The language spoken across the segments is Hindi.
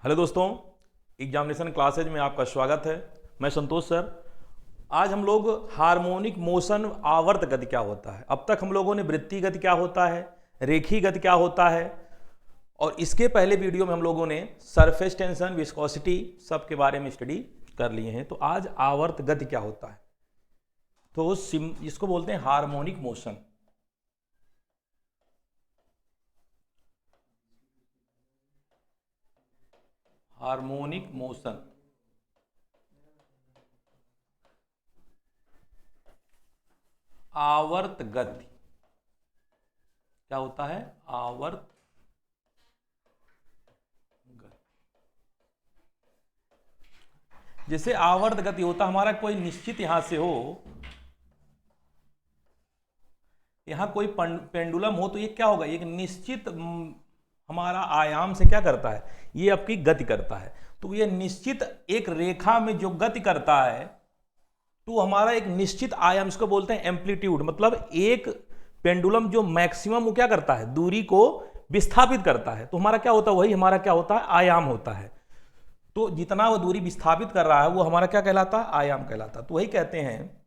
हेलो दोस्तों, एग्जामिनेशन क्लासेज में आपका स्वागत है। मैं संतोष सर। आज हम लोग हार्मोनिक मोशन आवर्त गति क्या होता है। अब तक हम लोगों ने वृत्तीय गति क्या होता है, रेखीय गति क्या होता है, और इसके पहले वीडियो में हम लोगों ने सरफेस टेंशन, विस्कोसिटी सब के बारे में स्टडी कर लिए हैं। तो आज आवर्त गति क्या होता है, तो इसको बोलते हैं हार्मोनिक मोशन। हार्मोनिक मोशन आवर्त गति क्या होता है, आवर्त गति। जैसे आवर्त गति होता हमारा कोई निश्चित यहां से हो, यहां कोई पेंडुलम हो, तो ये क्या होगा, एक निश्चित हमारा आयाम से क्या करता है, ये आपकी गति करता है। तो ये निश्चित एक रेखा में जो गति करता है, तो हमारा एक निश्चित आयाम, इसको बोलते हैं एम्पलीट्यूड। मतलब एक पेंडुलम जो मैक्सिमम वो क्या करता है, दूरी को विस्थापित करता है, तो हमारा क्या होता है, वही हमारा क्या होता है, आयाम होता है। तो जितना वो दूरी विस्थापित कर रहा है वो हमारा क्या कहलाता है, आयाम कहलाता है। तो वही कहते हैं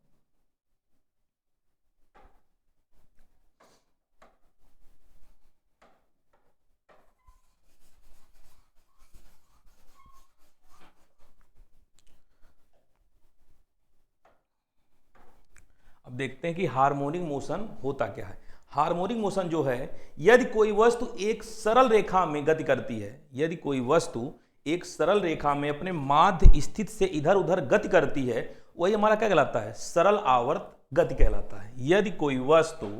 अब देखते हैं कि हार्मोनिक मोशन होता क्या है। हार्मोनिक मोशन जो है, यदि कोई वस्तु एक सरल रेखा में गति करती है, यदि कोई वस्तु एक सरल रेखा में अपने माध्य स्थित से इधर उधर गति करती है, वही हमारा क्या कहलाता है, सरल आवर्त गति कहलाता है। यदि कोई वस्तु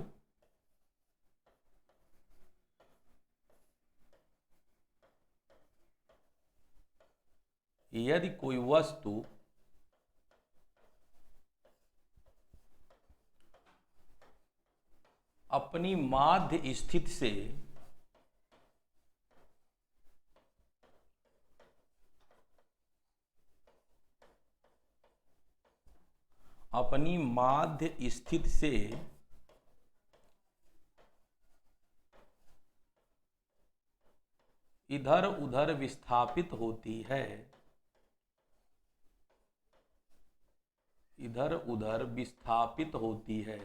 अपनी माध्य स्थित से इधर उधर विस्थापित होती है, इधर उधर विस्थापित होती है,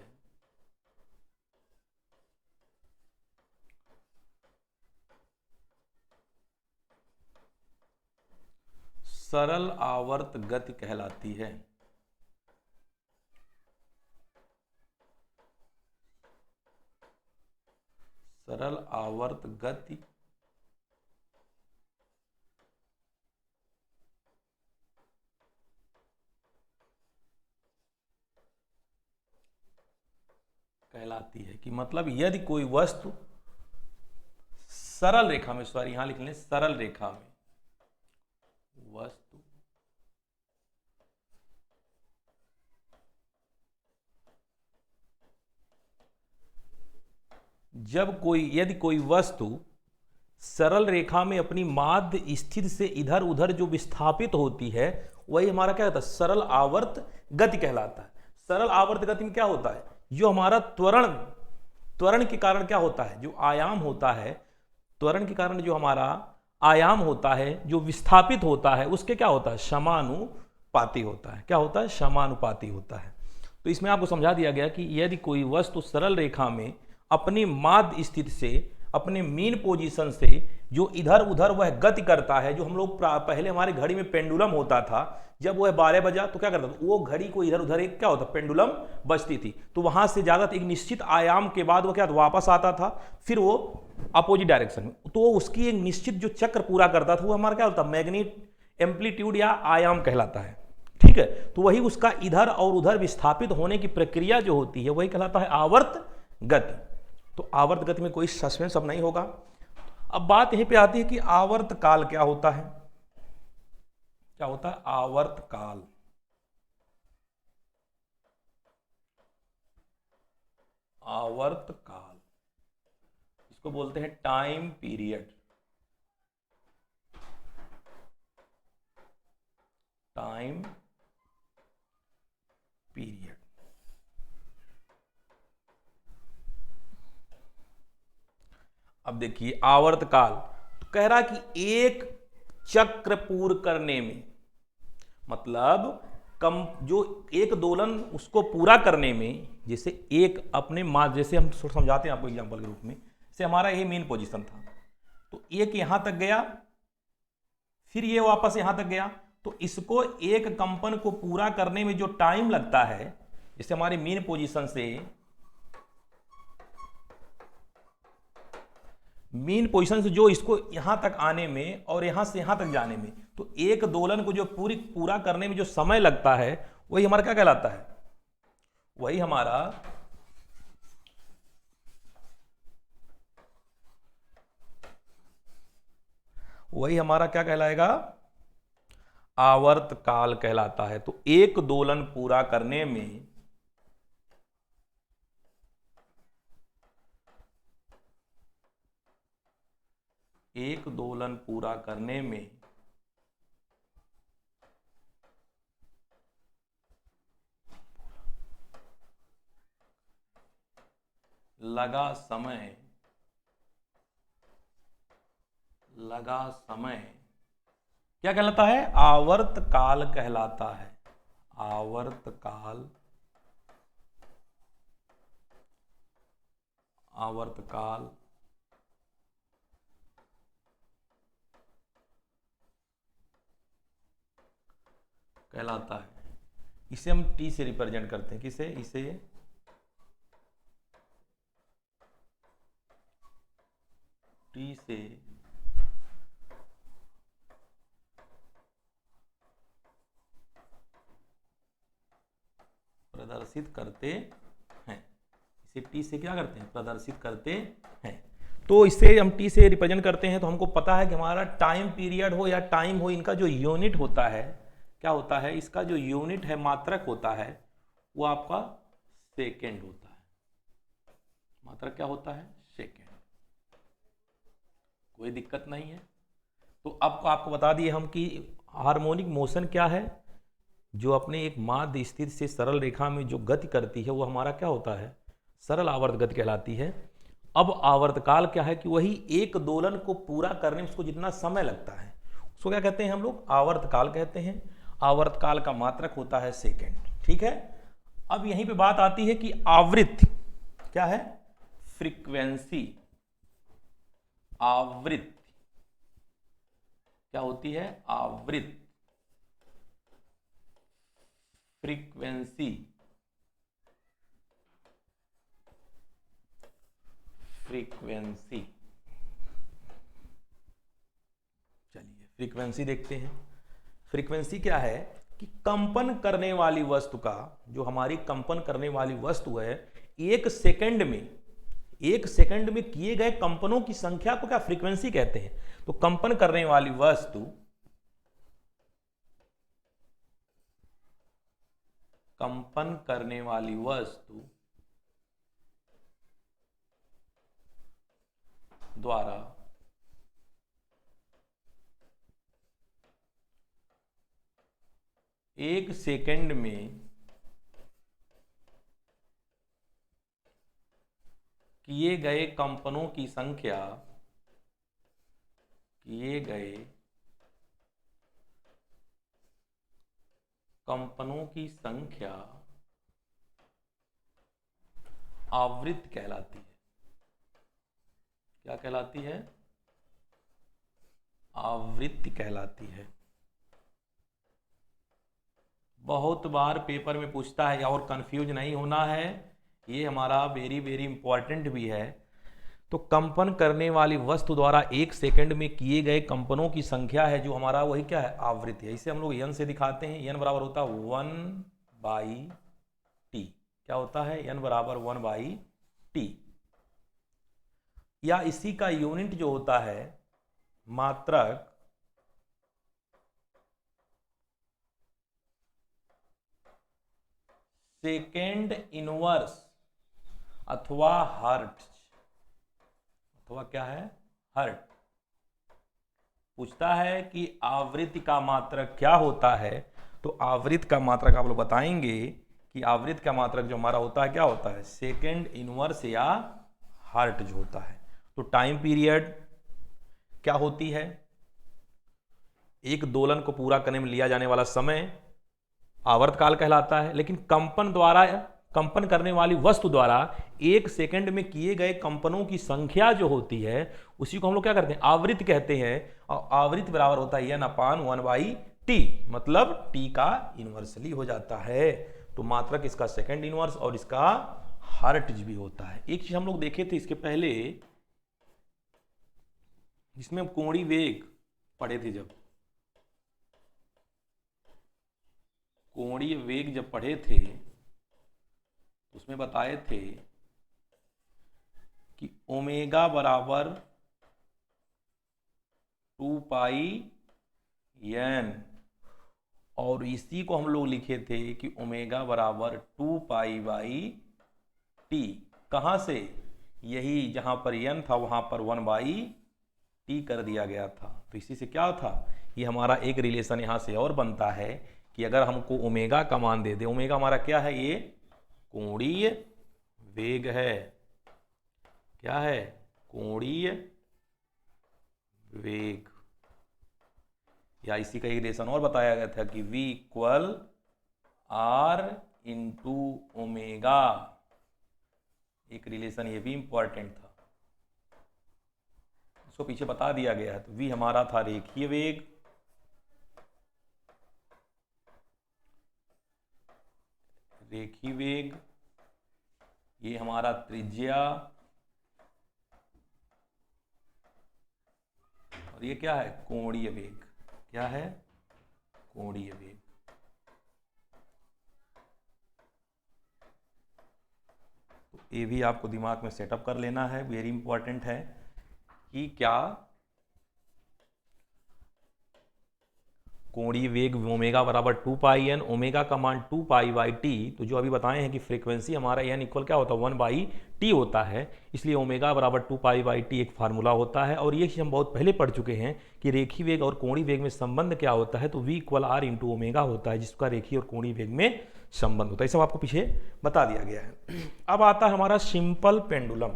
सरल आवर्त गति कहलाती है। सरल आवर्त गति कहलाती है। कि मतलब यदि कोई वस्तु सरल रेखा में, सॉरी यहां लिख लें, सरल रेखा में वस्तु यदि कोई वस्तु सरल रेखा में अपनी माध्य स्थित से इधर उधर जो विस्थापित होती है, वही हमारा क्या होता है, सरल आवर्त गति कहलाता है। सरल आवर्त गति में क्या होता है, जो हमारा त्वरण के कारण क्या होता है, जो आयाम होता है, त्वरण के कारण जो हमारा आयाम होता है, जो विस्थापित होता है, उसके क्या होता है, समानुपाती होता है। क्या होता है, समानुपाती होता है। तो इसमें आपको समझा दिया गया कि यदि कोई वस्तु सरल रेखा में अपनी माध्य स्थिति से, अपने मीन पोजीशन से जो इधर उधर वह गति करता है, जो हम लोग पहले हमारी घड़ी में पेंडुलम होता था, जब वह 12 बजा तो क्या करता था, वो घड़ी को इधर उधर एक क्या होता, पेंडुलम बजती थी, तो वहां से ज्यादा एक निश्चित आयाम के बाद वो क्या वापस आता था, फिर वो अपोजिट डायरेक्शन में, तो उसकी एक निश्चित जो चक्र पूरा करता था, वो हमारा क्या होता, मैग्नेट एम्पलीट्यूड या आयाम कहलाता है। ठीक है, तो वही उसका इधर और उधर विस्थापित होने की प्रक्रिया जो होती है, वही कहलाता है आवर्त गति। तो आवर्त गति में कोई सस्पेंस अब नहीं होगा। अब बात यहीं पे आती है कि आवर्त काल क्या होता है। क्या होता है आवर्त काल। आवर्त काल इसको बोलते हैं टाइम पीरियड। टाइम पीरियड अब देखिए आवर्त काल तो कह रहा कि एक चक्र पूर्ण करने में, मतलब कम जो एक दोलन उसको पूरा करने में, जैसे एक अपने मास, जैसे हम समझाते हैं आपको एग्जांपल के रूप में, जैसे हमारा ये मेन पोजीशन था, तो एक यहां तक गया, फिर ये वापस यहां तक गया, तो इसको एक कंपन को पूरा करने में जो टाइम लगता है, जैसे हमारे मेन पोजीशन से जो इसको यहां तक आने में और यहां से यहां तक जाने में, तो एक दोलन को जो पूरा करने में जो समय लगता है, वही हमारा क्या कहलाता है, वही हमारा क्या कहलाएगा, आवर्त काल कहलाता है। तो एक दोलन पूरा करने में लगा समय क्या कहलाता है, आवर्त काल कहलाता है। आवर्त काल कहलाता है। इसे हम टी से रिप्रेजेंट करते हैं, किसे, इसे टी से प्रदर्शित करते हैं। इसे टी से क्या करते हैं, प्रदर्शित करते हैं। तो इसे हम टी से रिप्रेजेंट करते हैं, तो हमको पता है कि हमारा टाइम पीरियड हो या टाइम हो, इनका जो यूनिट होता है, क्या होता है, इसका जो यूनिट है, मात्रक होता है, वो आपका सेकेंड होता है। मात्रक क्या होता है, सेकेंड। कोई दिक्कत नहीं है। तो अब आपको बता दिए हम कि हार्मोनिक मोशन क्या है, जो अपने एक माध्य स्थिति से सरल रेखा में जो गति करती है, वो हमारा क्या होता है, सरल आवर्त गति कहलाती है। अब आवर्तकाल क्या है, कि वही एक दोलन को पूरा करने में उसको जितना समय लगता है, उसको क्या कहते हैं हम लोग, आवर्तकाल कहते हैं। आवर्तकाल का मात्रक होता है सेकेंड। ठीक है। अब यहीं पे बात आती है कि आवृत्ति क्या है, फ्रीक्वेंसी। आवृत्ति क्या होती है, आवृत्ति, फ्रीक्वेंसी। चलिए फ्रीक्वेंसी देखते हैं। फ्रीक्वेंसी क्या है, कि कंपन करने वाली वस्तु का, जो हमारी कंपन करने वाली वस्तु है, एक सेकंड में किए गए कंपनों की संख्या को क्या फ्रीक्वेंसी कहते हैं। तो कंपन करने वाली वस्तु द्वारा एक सेकंड में किए गए कंपनों की संख्या आवृत्ति कहलाती है। क्या कहलाती है, आवृत्ति कहलाती है। बहुत बार पेपर में पूछता है, और कंफ्यूज नहीं होना है, ये हमारा वेरी वेरी इंपॉर्टेंट भी है। तो कंपन करने वाली वस्तु द्वारा एक सेकंड में किए गए कंपनों की संख्या है, जो हमारा वही क्या है, आवृत्ति है। इसे हम लोग n से दिखाते हैं। n बराबर होता है 1/t। क्या होता है, n बराबर 1/t। या इसी का यूनिट जो होता है, मात्रक, सेकेंड इनवर्स अथवा हर्ट्ज, अथवा क्या है, हर्ट। पूछता है कि आवृत्ति का मात्रक क्या होता है, तो आवृत्ति का मात्रक आप लोग बताएंगे कि आवृत्ति का मात्रक जो हमारा होता है, क्या होता है, सेकेंड इनवर्स या हर्ट्ज होता है। तो टाइम पीरियड क्या होती है, एक दोलन को पूरा करने में लिया जाने वाला समय आवर्तकाल कहलाता है। लेकिन कंपन करने वाली वस्तु द्वारा 1 सेकंड में किए गए कंपनों की संख्या जो होती है उसी को हम लोग क्या करते हैं, आवृत्ति कहते हैं। और आवृत्ति बराबर होता है n/1/t, मतलब t का इनवर्सली हो जाता है। तो मात्रक इसका सेकंड इनवर्स और इसका हर्ट्ज भी होता है। एक चीज हम लोग देखे थे इसके पहले, जिसमें हम कोणीय वेग पढ़े थे, जब कोणीय वेग जब पढ़े थे उसमें बताए थे कि ओमेगा बराबर 2πn, और इसी को हम लोग लिखे थे कि ओमेगा बराबर 2π/t। कहां से, यही जहां पर n था वहां पर 1/t कर दिया गया था। तो इसी से क्या था, ये हमारा एक रिलेशन यहां से और बनता है कि अगर हमको ओमेगा का मान दे दे, ओमेगा हमारा क्या है, ये कोणीय वेग है। क्या है, कोणीय वेग। या इसी का एक रिलेशन और बताया गया था कि v = r × ओमेगा। एक रिलेशन ये भी इंपॉर्टेंट था, इसको पीछे बता दिया गया है। तो v हमारा था रेखीय वेग, रेखीय वेग, ये हमारा त्रिज्या, और ये क्या है, कोणीय वेग। क्या है, कोणीय वेग। तो ये भी आपको दिमाग में सेटअप कर लेना है, वेरी इंपॉर्टेंट है कि क्या कोणीय वेग ओमेगा बराबर 2πn, ओमेगा का मान 2π/t। तो जो अभी बताए हैं कि फ्रीक्वेंसी हमारा n इक्वल क्या होता है, 1/t होता है, इसलिए ओमेगा बराबर 2π/t एक फार्मूला होता है। और ये चीज़ हम बहुत पहले पढ़ चुके हैं कि रेखीय वेग और कोणीय वेग में संबंध क्या होता है, तो v = r × ओमेगा होता है, जिसका रेखीय और कोणीय वेग में संबंध होता है। ये सब आपको पीछे बता दिया गया है। अब आता है हमारा सिंपल पेंडुलम।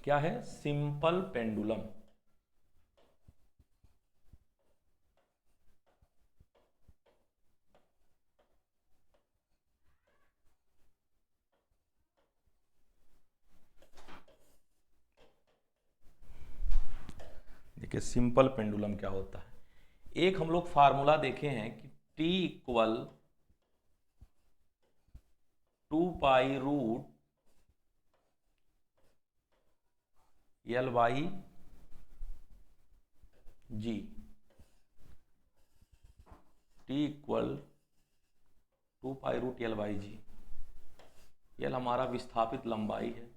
क्या है, सिंपल पेंडुलम। देखिए सिंपल पेंडुलम क्या होता है। एक हम लोग फार्मूला देखे हैं कि t = 2π√L/g। t = 2π√L/g। L हमारा विस्थापित लंबाई है,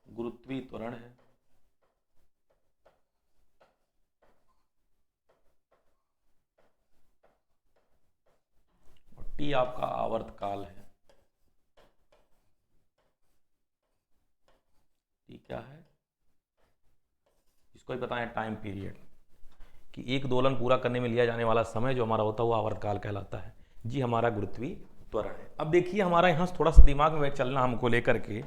गुरुत्वीय त्वरण है, और t आपका आवर्तकाल है। t क्या है, इसको ही बताएं टाइम पीरियड, कि एक दोलन पूरा करने में लिया जाने वाला समय जो हमारा होता है वो आवर्तकाल कहलाता है। जी हमारा गुरुत्वीय त्वरण है। अब देखिए हमारा यहाँ थोड़ा सा दिमाग में चलना हमको लेकर के,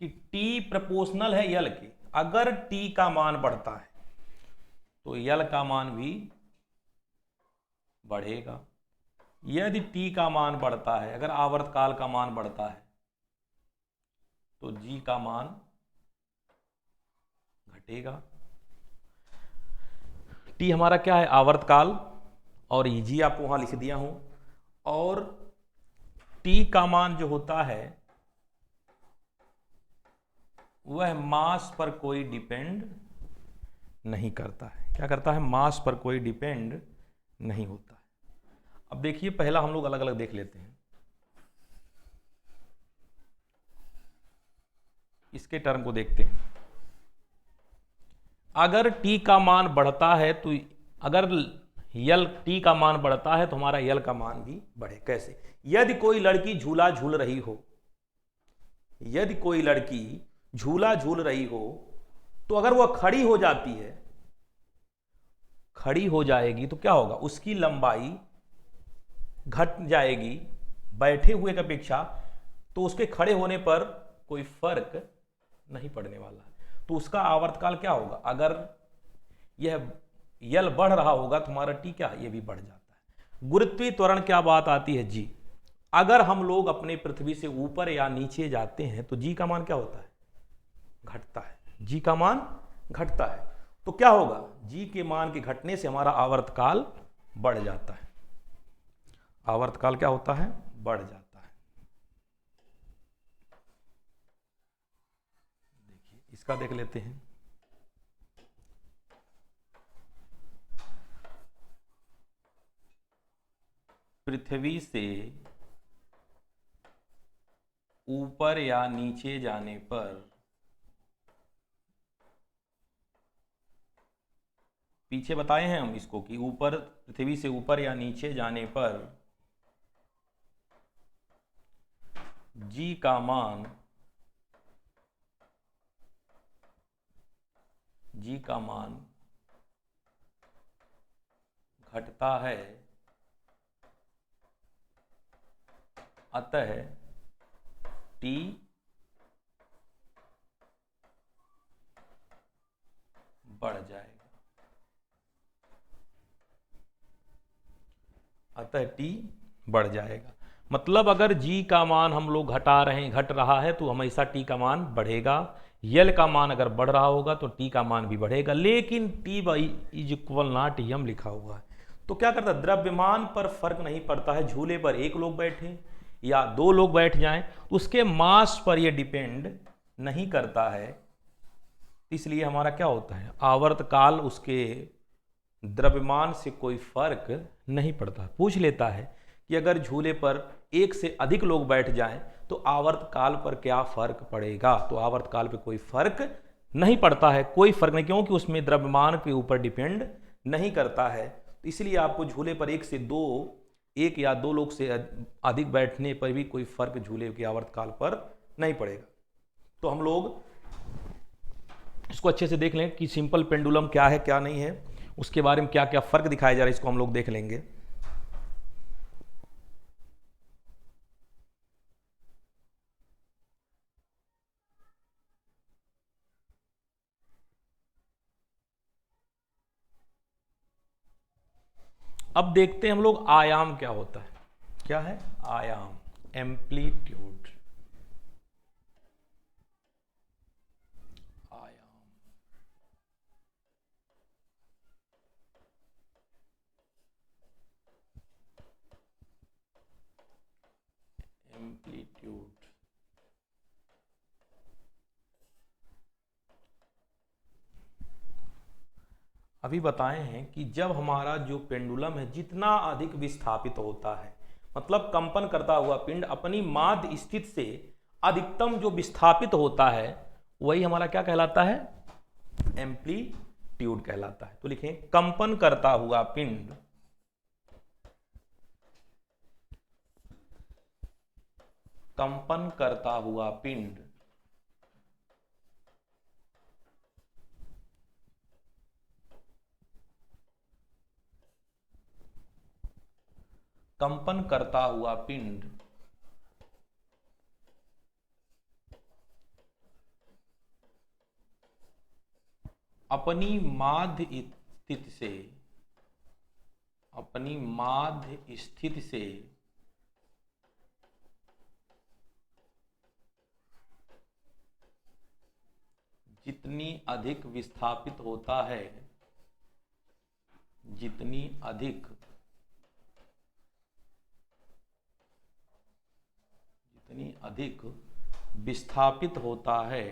कि t प्रोपोर्शनल है L के। अगर t का मान बढ़ता है तो L का मान भी बढ़ेगा। यदि t का मान बढ़ता है, अगर आवर्तकाल का मान बढ़ता है, तो g का मान घटेगा। t हमारा क्या है, आवर्तकाल, और g आपको वहां लिख दिया हूं। और t का मान जो होता है वह मास पर कोई डिपेंड नहीं करता है। क्या करता है, मास पर कोई डिपेंड नहीं होता है। अब देखिए पहला हम लोग अलग अलग देख लेते हैं। इसके टर्म को देखते हैं। अगर t का मान बढ़ता है तो अगर t का मान बढ़ता है तो हमारा L का मान भी बढ़े। कैसे, यदि कोई लड़की झूला झूल रही हो, यदि कोई लड़की झूला झूल रही हो, तो अगर वह खड़ी हो जाती है, खड़ी हो जाएगी तो क्या होगा, उसकी लंबाई घट जाएगी बैठे हुए की अपेक्षा, तो उसके खड़े होने पर कोई फर्क नहीं पड़ने वाला है। तो उसका आवर्तकाल क्या होगा, अगर यह यल बढ़ रहा होगा तो हमारा टी क्या, ये भी बढ़ जाता है। गुरुत्वीय त्वरण क्या बात आती है जी, अगर हम लोग अपने पृथ्वी से ऊपर या नीचे जाते हैं तो जी का मान क्या होता है, घटता है, जी का मान घटता है। तो क्या होगा, जी के मान के घटने से हमारा आवर्तकाल बढ़ जाता है, आवर्तकाल क्या होता है, बढ़ जाता है। देखिए इसका देख लेते हैं। पृथ्वी से ऊपर या नीचे जाने पर, पीछे बताए हैं हम इसको कि ऊपर, पृथ्वी से ऊपर या नीचे जाने पर जी का मान, जी का मान घटता है, अतः टी बढ़ जाएगा, अतः टी बढ़ जाएगा। मतलब अगर जी का मान हम लोग घटा रहे हैं, घट रहा है, तो हमेशा टी का मान बढ़ेगा। यल का मान अगर बढ़ रहा होगा तो टी का मान भी बढ़ेगा, लेकिन T by is equal not यम लिखा हुआ है। तो क्या करता है, द्रव्यमान पर फर्क नहीं पड़ता है, झूले पर एक लोग बैठे या दो लोग बैठ जाएं, उसके मास पर यह डिपेंड नहीं करता है। इसलिए हमारा क्या होता है, आवर्तकाल उसके द्रव्यमान से कोई फर्क नहीं पड़ता। पूछ लेता है कि अगर झूले पर एक से अधिक लोग बैठ जाएं तो आवर्तकाल पर क्या फर्क पड़ेगा, तो आवर्तकाल पे कोई फर्क नहीं पड़ता है, कोई फर्क नहीं, क्योंकि उसमें द्रव्यमान के ऊपर डिपेंड नहीं करता है। तो इसलिए आपको झूले पर एक से दो, एक या दो लोग से अधिक बैठने पर भी कोई फर्क झूले के आवर्तकाल पर नहीं पड़ेगा। तो हम लोग इसको अच्छे से देख लें कि सिंपल पेंडुलम क्या है क्या नहीं है, उसके बारे में क्या क्या फर्क दिखाया जा रहा है, इसको हम लोग देख लेंगे। अब देखते हैं हम लोग आयाम क्या होता है। क्या है आयाम, एम्पलीट्यूड, आयाम, एम्पलीट्यूड। अभी बताए हैं कि जब हमारा जो पेंडुलम है जितना अधिक विस्थापित होता है, मतलब कंपन करता हुआ पिंड अपनी माध्य स्थिति से अधिकतम जो विस्थापित होता है, वही हमारा क्या कहलाता है, एम्पलीट्यूड कहलाता है। तो लिखें कंपन करता हुआ पिंड, कंपन करता हुआ पिंड कंपन करता हुआ पिंड अपनी माध्य स्थिति से, अपनी माध्य स्थिति से जितनी अधिक विस्थापित होता है, जितनी अधिक, जितनी अधिक विस्थापित होता है,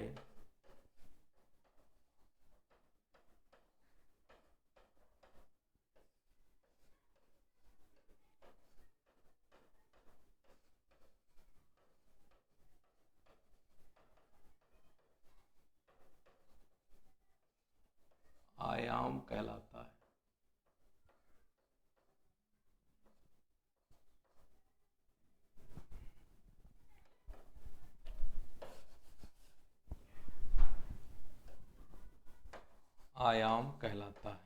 आयाम कहलाता है। आयाम कहलाता है।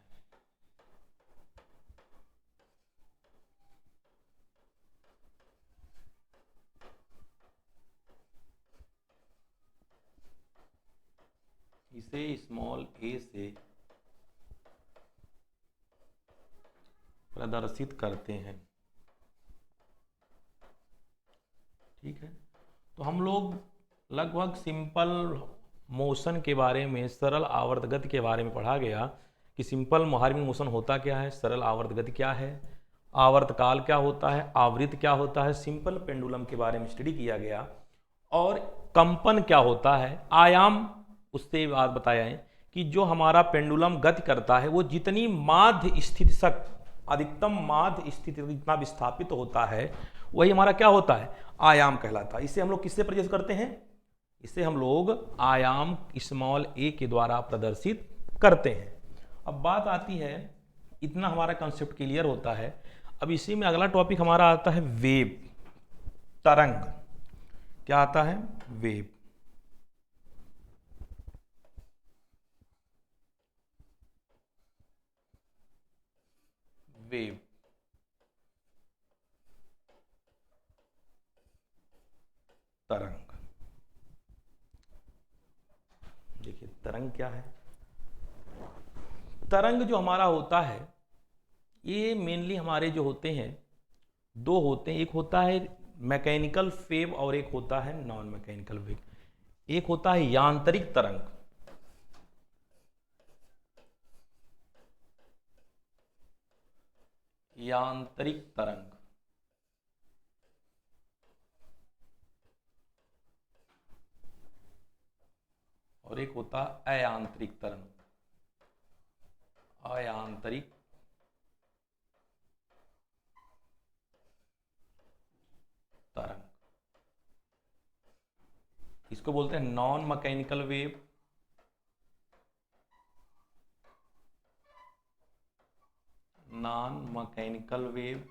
इसे स्मॉल ए से प्रदर्शित करते हैं। ठीक है, तो हम लोग लगभग सिंपल मोशन के बारे में, सरल आवर्त गति के बारे में पढ़ा गया कि सिंपल हार्मोनिक मोशन होता क्या है, सरल आवर्त गति क्या है, आवर्त काल क्या होता है, आवृत्ति क्या होता है, सिंपल पेंडुलम के बारे में स्टडी किया गया, और कंपन क्या होता है, आयाम उससे बात बताया है कि जो हमारा पेंडुलम गति करता है वो जितनी माध्य स्थिति तक, अधिकतम माध्य स्थिति जितना विस्थापित होता है वही हमारा क्या होता है, आयाम कहलाता है। इसे हम लोग किससे प्रदर्शित करते हैं, इसे हम लोग आयाम स्मॉल ए के द्वारा प्रदर्शित करते हैं। अब बात आती है, इतना हमारा कंसेप्ट क्लियर होता है। अब इसी में अगला टॉपिक हमारा आता है वेव, तरंग। क्या आता है, वेव। वेव तरंग। देखिए तरंग क्या है। तरंग जो हमारा होता है ये मेनली हमारे जो होते हैं दो होते हैं, एक होता है मैकेनिकल वेव और एक होता है नॉन मैकेनिकल वेव। एक होता है यांत्रिक तरंग, यांत्रिक तरंग, और एक होता है अयांत्रिक तरंग, अयांत्रिक तरंग। इसको बोलते हैं non mechanical wave, non mechanical wave,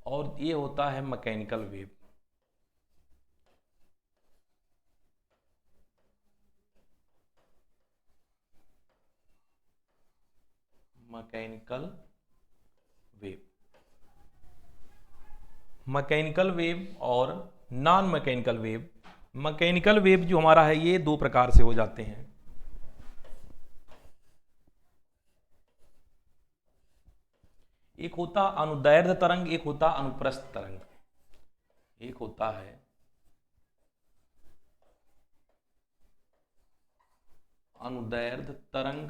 और ये होता है mechanical wave. Mechanical wave, mechanical wave और non mechanical wave. Mechanical wave जो हमारा है ये दो प्रकार से हो जाते हैं। एक होता अनुदैर्ध्य तरंग, एक होता अनुप्रस्थ तरंग। एक होता है अनुदैर्ध्य तरंग,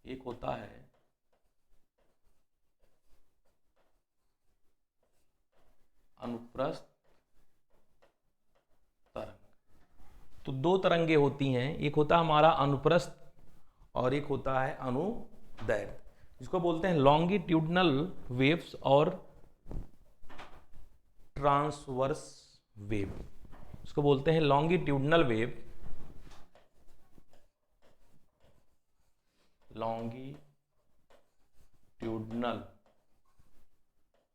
एक होता है अनुप्रस्थ तरंग। तो दो तरंगे होती हैं, एक होता है हमारा अनुप्रस्थ और एक होता है अनुदैर्ध्य, जिसको बोलते हैं लॉन्गिट्यूडनल वेव्स और ट्रांसवर्स वेव। इसको बोलते हैं लॉन्गिट्यूडनल वेव, लॉन्गिट्यूडनल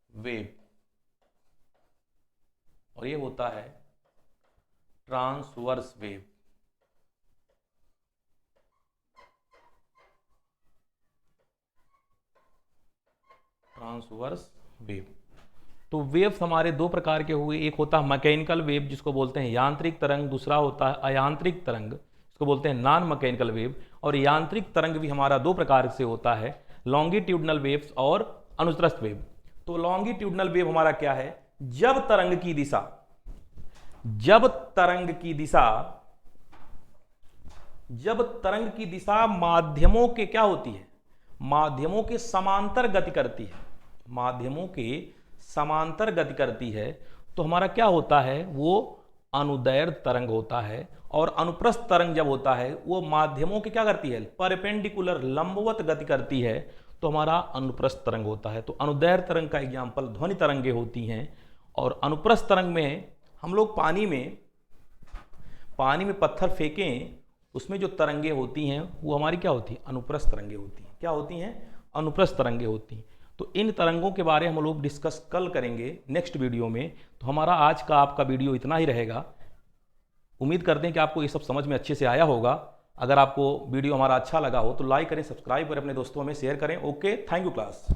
वेव, और ये होता है ट्रांसवर्स वेव। Transverse wave. तो वेव्स हमारे दो प्रकार के हुए, एक होता है मैकेनिकल वेव जिसको बोलते हैं यांत्रिक तरंग, दूसरा होता है अयांत्रिक तरंग इसको बोलते हैं नॉन मैकेनिकल वेव। और यांत्रिक तरंग भी हमारा दो प्रकार से होता है, लॉन्गिट्यूडनल वेव्स और अनुप्रस्थ वेव। तो लॉन्गिट्यूडनल वेव हमारा क्या है, जब तरंग की दिशा, जब तरंग की दिशा, जब तरंग की दिशा माध्यमों के क्या होती है, माध्यमों के समांतर गति करती है, माध्यमों के समांतर गति करती है, तो हमारा क्या होता है, वो अनुदैर्ध्य तरंग होता है। और अनुप्रस्थ तरंग जब होता है वो माध्यमों के क्या करती है, परपेंडिकुलर लंबवत गति करती है, तो हमारा अनुप्रस्थ तरंग होता है। तो अनुदैर्ध्य तरंग का एग्जाम्पल ध्वनि तरंगे होती हैं। और अनुप्रस्थ तरंग में हम लोग पानी में पत्थर फेंकें, उसमें जो तरंगे होती हैं वो हमारी क्या होती है, अनुप्रस्थ तरंगे होती हैं। क्या होती हैं, अनुप्रस्थ तरंगे होती हैं। तो इन तरंगों के बारे में हम लोग डिस्कस कल करेंगे नेक्स्ट वीडियो में। तो हमारा आज का आपका वीडियो इतना ही रहेगा। उम्मीद करते हैं कि आपको ये सब समझ में अच्छे से आया होगा। अगर आपको वीडियो हमारा अच्छा लगा हो तो लाइक करें, सब्सक्राइब करें, अपने दोस्तों में शेयर करें। Okay, thank you class.